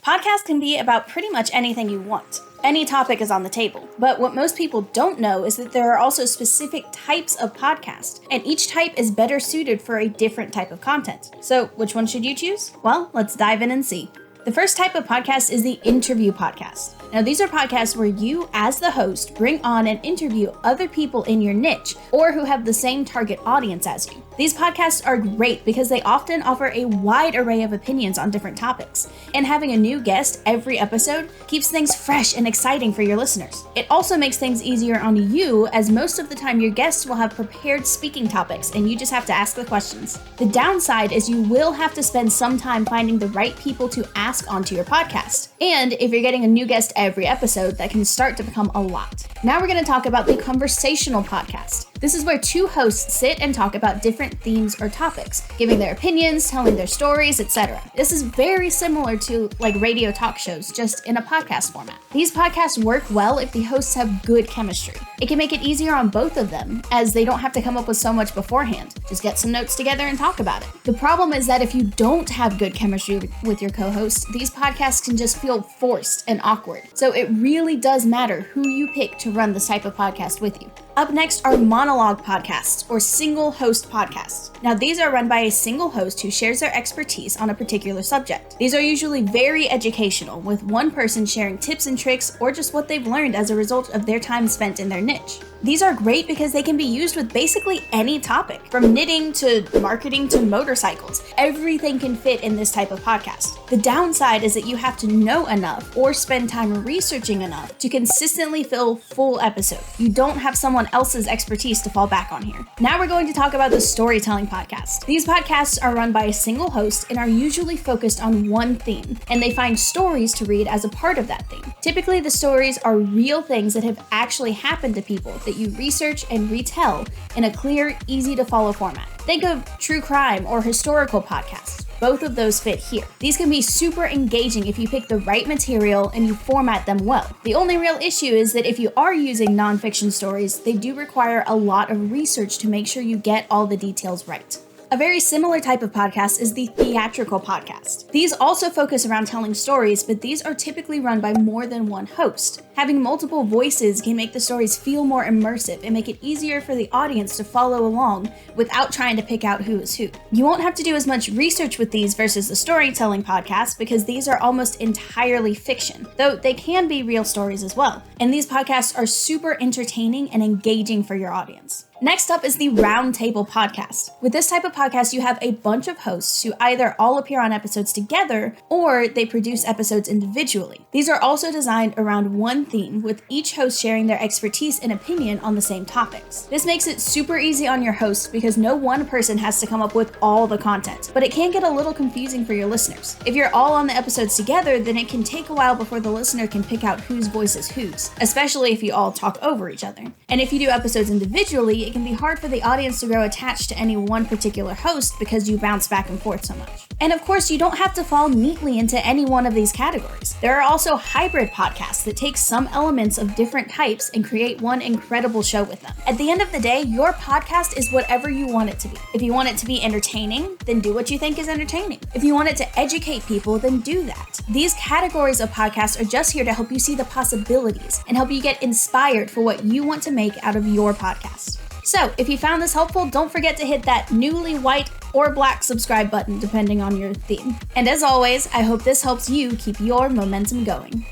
Podcasts can be about pretty much anything you want. Any topic is on the table. But what most people don't know is that there are also specific types of podcasts, and each type is better suited for a different type of content. So which one should you choose? Well, let's dive in and see. The first type of podcast is the interview podcast. Now, these are podcasts where you, as the host, bring on and interview other people in your niche or who have the same target audience as you. These podcasts are great because they often offer a wide array of opinions on different topics, and having a new guest every episode keeps things fresh and exciting for your listeners. It also makes things easier on you, as most of the time your guests will have prepared speaking topics and you just have to ask the questions. The downside is you will have to spend some time finding the right people to ask onto your podcast. And if you're getting a new guest every episode, that can start to become a lot. Now we're going to talk about the conversational podcast. This is where two hosts sit and talk about different themes or topics, giving their opinions, telling their stories, etc. This is very similar to like radio talk shows, just in a podcast format. These podcasts work well if the hosts have good chemistry. It can make it easier on both of them, as they don't have to come up with so much beforehand. Just get some notes together and talk about it. The problem is that if you don't have good chemistry with your co-host, these podcasts can just feel forced and awkward. So it really does matter who you pick to run this type of podcast with you. Up next are monologue podcasts, or single host podcasts. Now, these are run by a single host who shares their expertise on a particular subject. These are usually very educational, with one person sharing tips and tricks or just what they've learned as a result of their time spent in their niche. These are great because they can be used with basically any topic, from knitting to marketing to motorcycles. Everything can fit in this type of podcast. The downside is that you have to know enough or spend time researching enough to consistently fill full episodes. You don't have someone else's expertise to fall back on here. Now we're going to talk about the storytelling podcast. These podcasts are run by a single host and are usually focused on one theme, and they find stories to read as a part of that theme. Typically, the stories are real things that have actually happened to people that you research and retell in a clear, easy to follow format. Think of true crime or historical podcasts. Both of those fit here. These can be super engaging if you pick the right material and you format them well. The only real issue is that if you are using nonfiction stories, they do require a lot of research to make sure you get all the details right. A very similar type of podcast is the theatrical podcast. These also focus around telling stories, but these are typically run by more than one host. Having multiple voices can make the stories feel more immersive and make it easier for the audience to follow along without trying to pick out who is who. You won't have to do as much research with these versus the storytelling podcast, because these are almost entirely fiction, though they can be real stories as well. And these podcasts are super entertaining and engaging for your audience. Next up is the ROUNDTABLE podcast. With this type of podcast, you have a bunch of hosts who either all appear on episodes together or they produce episodes individually. These are also designed around one theme, with each host sharing their expertise and opinion on the same topics. This makes it super easy on your hosts because no one person has to come up with all the content, but it can get a little confusing for your listeners. If you're all on the episodes together, then it can take a while before the listener can pick out whose voice is whose, especially if you all talk over each other. And if you do episodes individually, it can be hard for the audience to grow attached to any one particular host because you bounce back and forth so much. And of course, you don't have to fall neatly into any one of these categories. There are also hybrid podcasts that take some elements of different types and create one incredible show with them. At the end of the day, your podcast is whatever you want it to be. If you want it to be entertaining, then do what you think is entertaining. If you want it to educate people, then do that. These categories of podcasts are just here to help you see the possibilities and help you get inspired for what you want to make out of your podcast. So, if you found this helpful, don't forget to hit that newly white or black subscribe button, depending on your theme. And as always, I hope this helps you keep your momentum going.